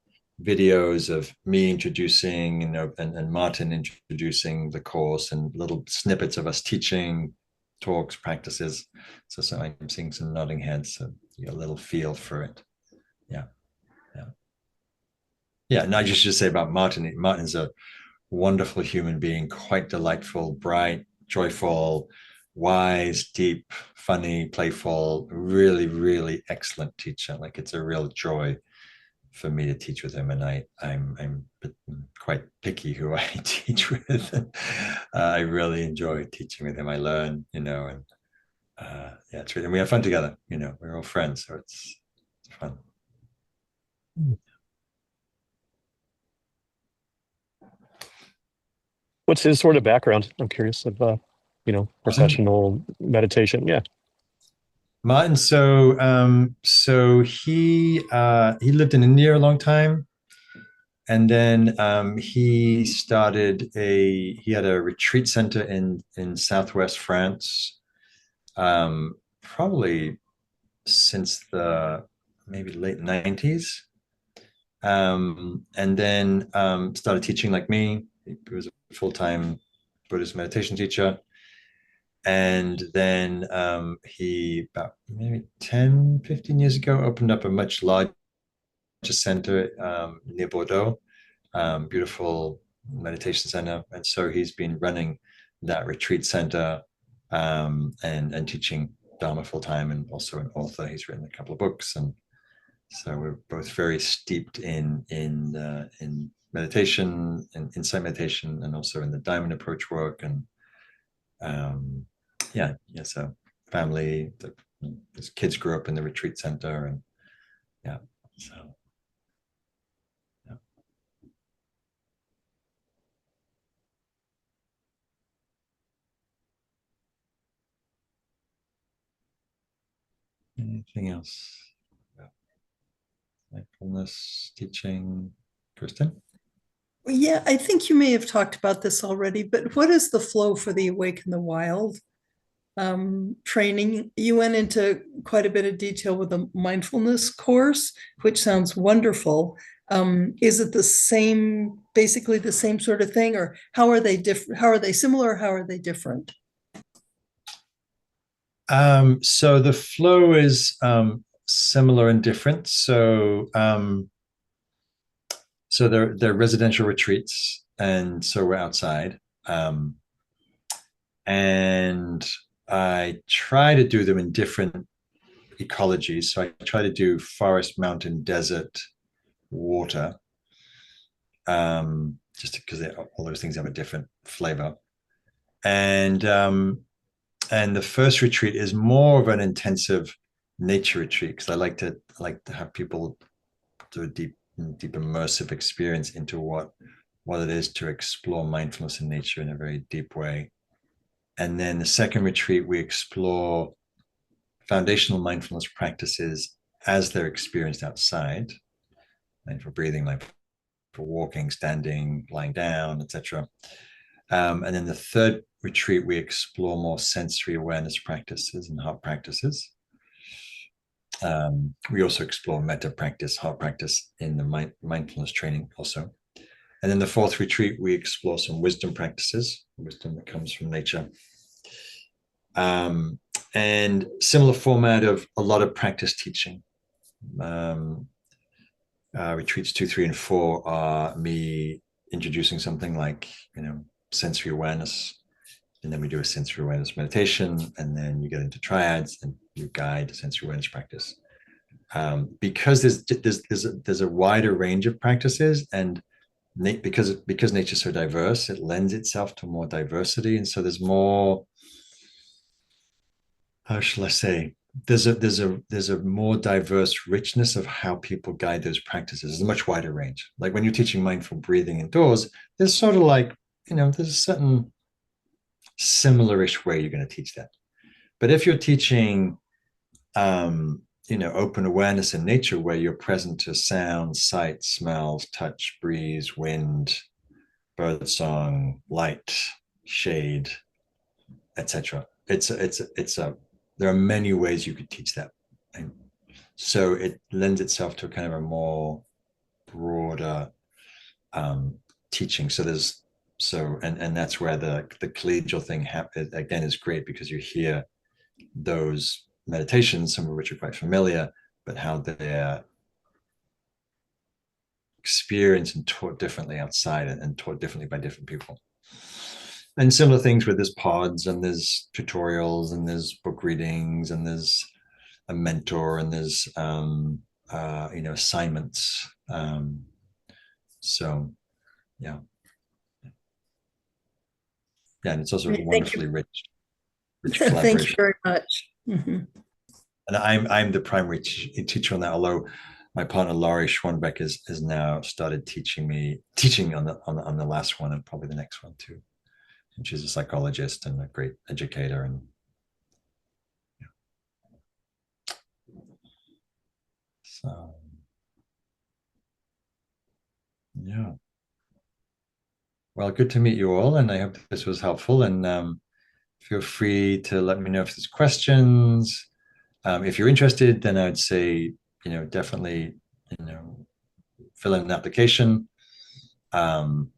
videos of me introducing, and Martin introducing the course, and little snippets of us teaching, talks, practices. So I'm seeing some nodding heads, so you get a little feel for it. Yeah. And I just say about Martin. Martin's a wonderful human being, quite delightful, bright, joyful, wise, deep, funny, playful, really, really excellent teacher. Like, it's a real joy for me to teach with him, and I'm quite picky who I teach with. I really enjoy teaching with him. I learn, and it's really, and we have fun together. We're all friends, so it's fun. What's his sort of background? I'm curious of, professional meditation. Yeah. Martin, so he lived in India a long time, and then he had a retreat center in Southwest France, probably since the maybe late 90s, and then started teaching like me. He was a full-time Buddhist meditation teacher. And then he, about maybe 10, 15 years ago, opened up a much larger center near Bordeaux, beautiful meditation center. And so he's been running that retreat center, and teaching Dharma full time, and also an author. He's written a couple of books, and so we're both very steeped in meditation and insight meditation, and also in the diamond approach work. And so family, his kids grew up in the retreat center, and so anything else? Mindfulness teaching, Kristen? Yeah, I think you may have talked about this already, but what is the flow for the Awaken the Wild training? You went into quite a bit of detail with the mindfulness course, which sounds wonderful. Is it basically the same sort of thing, or how are they different? How are they similar? How are they different? So the flow is similar and different. So they're residential retreats, and so we're outside. And I try to do them in different ecologies. So I try to do forest, mountain, desert, water, just because all those things have a different flavor. And the first retreat is more of an intensive nature retreat, because I like to have people do a deep immersive experience into what it is to explore mindfulness in nature in a very deep way. And then the second retreat, we explore foundational mindfulness practices as they're experienced outside, mindful breathing, mindful walking, standing, lying down, etc. And then the third retreat, we explore more sensory awareness practices and heart practices. We also explore metta practice, heart practice in the mindfulness training also. And then the fourth retreat, we explore some wisdom practices, wisdom that comes from nature. And similar format of a lot of practice teaching. Retreats 2, 3, and 4 are me introducing something like, sensory awareness, and then we do a sensory awareness meditation, and then you get into triads and you guide sensory awareness practice. Because there's a wider range of practices, and because nature's so diverse, it lends itself to more diversity, and so there's more how shall I say, there's a more diverse richness of how people guide those practices. There's a much wider range. Like when you're teaching mindful breathing indoors, there's sort of like, there's a certain similar-ish way you're going to teach that. But if you're teaching open awareness in nature, where you're present to sound, sight, smells, touch, breeze, wind, bird song, light, shade, etc. There are many ways you could teach that. And so it lends itself to a kind of a more broader teaching. And that's where the collegial thing happens again, is great, because you hear those meditations, some of which are quite familiar, but how they're experienced and taught differently outside, and taught differently by different people. And similar things with there's pods, and there's tutorials, and there's book readings, and there's a mentor, and there's assignments. So yeah. Yeah, and it's also Great, wonderfully rich Thank you collaboration. very much. Mhm. And I'm the primary teacher on that, although my partner Laurie Schwanbeck has now started teaching on the last one, and probably the next one too. And she's a psychologist and a great educator, and so yeah. Well, good to meet you all, and I hope this was helpful. And feel free to let me know if there's questions. If you're interested, then I'd say, definitely, fill in an application. Doesn't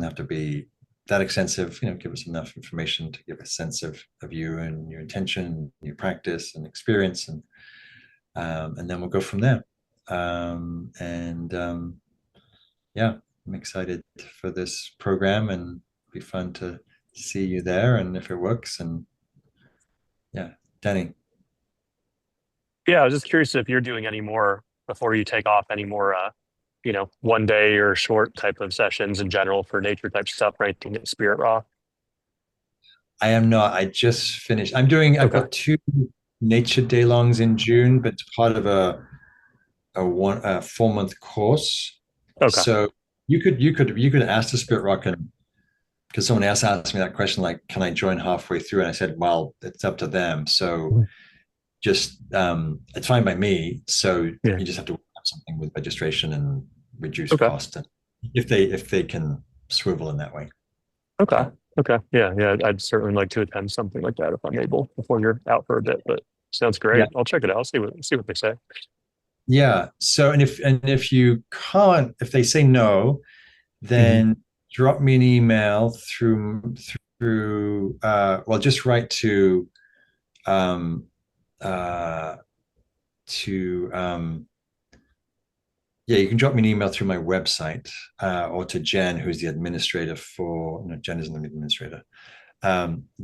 have to be that extensive. Give us enough information to give a sense of you and your intention, your practice and experience, and then we'll go from there. Yeah, I'm excited for this program, and it'll be fun to see you there, and if it works. And yeah, Danny. Yeah, I was just curious if you're doing any more before you take off, any more, 1 day or short type of sessions in general for nature type stuff, right? In Spirit Rock. I am not. I just finished. I've Okay. got 2 nature day longs in June, but it's part of a 4-month course. Okay. So you could ask the Spirit Rock, and because someone else asked me that question, like, can I join halfway through? And I said, well, it's up to them. So just it's fine by me. So Yeah. you just have to have something with registration and reduce Okay. cost, and if they can swivel in that way. Okay. Okay. Yeah. I'd certainly like to attend something like that if I'm able before you're out for a bit, but sounds great. Yeah. I'll check it out. See what they say. Yeah. So, and if you can't, if they say no, then drop me an email well, just write to you can drop me an email through my website, or to Jen, who's the administrator for. No, Jen isn't the administrator.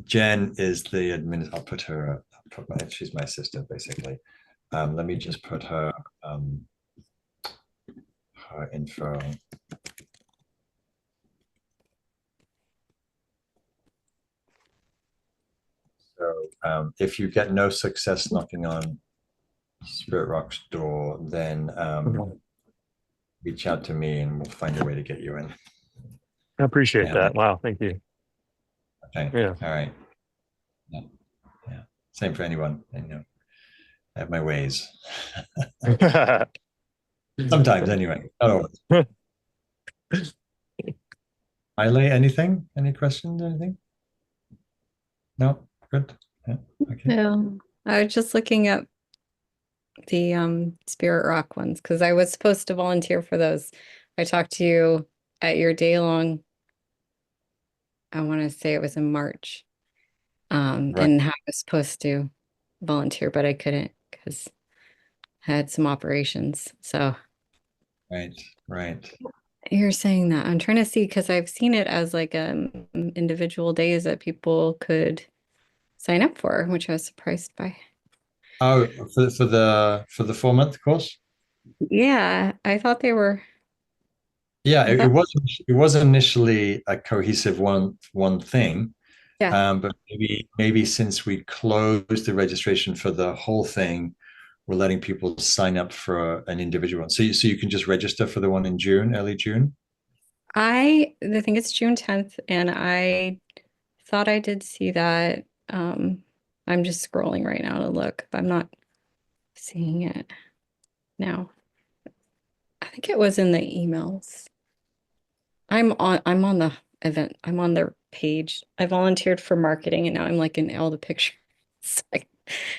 Jen is the admin. She's my assistant, basically. Let me just put her info. So if you get no success knocking on Spirit Rock's door, then reach out to me, and we'll find a way to get you in. I appreciate that. Wow. Thank you. Okay. Yeah. All right. Yeah. Same for anyone. I have my ways. Sometimes, anyway. Oh. Aile, anything? Any questions? Anything? No? Good. Yeah. Okay. No, I was just looking up the Spirit Rock ones because I was supposed to volunteer for those. I talked to you at your day long. I want to say it was in March. Right. And I was supposed to volunteer, but I couldn't because I had some operations. So Right. you're saying that. I'm trying to see because I've seen it as like individual days that people could sign up for, which I was surprised by. Oh, for the 4-month course? Yeah, I thought they were. Yeah, I it thought, was initially a cohesive one thing, Yeah. But maybe since we closed the registration for the whole thing, we're letting people sign up for an individual one. So you can just register for the one in June, early June. I think it's June 10th, and I thought I did see that. I'm just scrolling right now to look, but I'm not seeing it now. I think it was in the emails. I'm on the event. I'm on their page. I volunteered for marketing, and now I'm like in all the pictures. Like,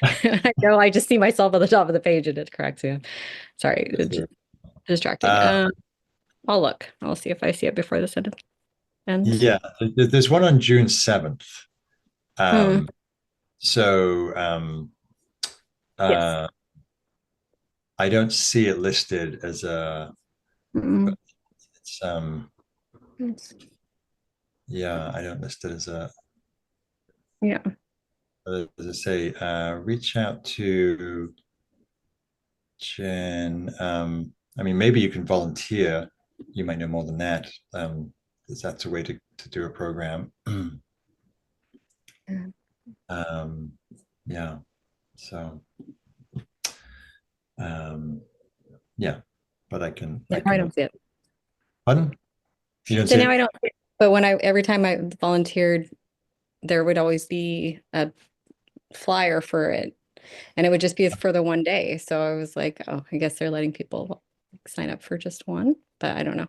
I know I just see myself at the top of the page, and it cracks me up. Sorry, it's distracting. I'll look. I'll see if I see it before the sentence ends. Yeah, there's one on June 7th. Hmm. So Yes. I don't see it listed as a. Mm. It's yeah, I don't list it as a. Yeah. As I say, reach out to Jen. I mean, maybe you can volunteer. You might know more than that. Because that's a way to do a program. um, yeah. So, yeah, but I can. No, I I can. don't see it. Pardon? You don't So see now it? I don't see it. But every time I volunteered, there would always be a flyer for it. And it would just be for the one day. So I was like, oh, I guess they're letting people sign up for just one, but I don't know.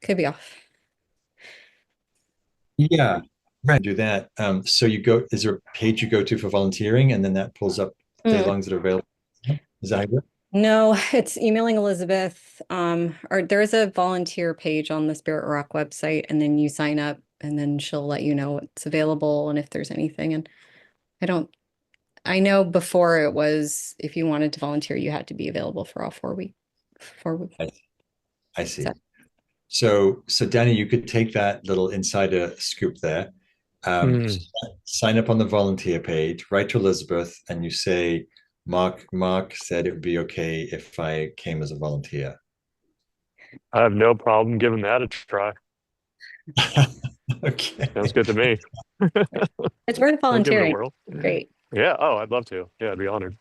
Could be off. Yeah, right. Do that. So you go. Is there a page you go to for volunteering, and then that pulls up day Mm. longs that are available? Is that how you do it? No, it's emailing Elizabeth. Or there's a volunteer page on the Spirit Rock website, and then you sign up, and then she'll let you know what's available and if there's anything. And I know before it was if you wanted to volunteer, you had to be available for all 4 weeks. 4 weeks. I see. So Danny, you could take that little insider scoop there. Mm. Sign up on the volunteer page, write to Elizabeth, and you say, Mark said it would be okay if I came as a volunteer. I have no problem giving that a try. Okay. Sounds good to me. It's worth I'll give it a volunteering. whirl. Great. Yeah. Oh, I'd love to. Yeah, I'd be honored.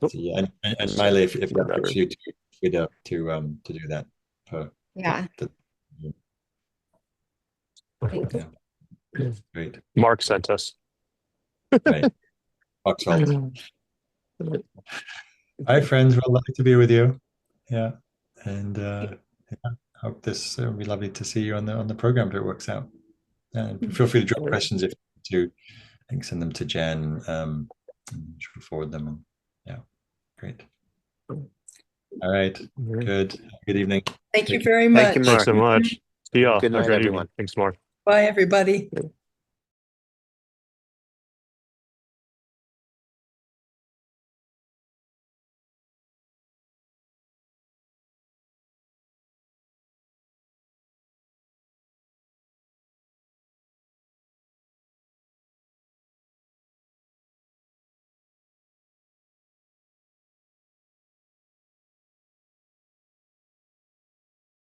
So, yeah, and Miley, if that Whatever. works for you, free to do that. Yeah. Yeah, great. Mark sent us. Right. Foxhole. Hi, friends. We're lucky to be with you. Yeah, and yeah, hope this will be lovely to see you on the program if it works out. And feel free to drop questions if you to. I can send them to Jen. And she'll forward them. And, yeah, great. All right. Good. Good evening. Thank you Take care. very Thank you, much. Thanks Mark. so much. See y'all. Good Have a night, great everyone. evening. Thanks, Mark. Bye, everybody.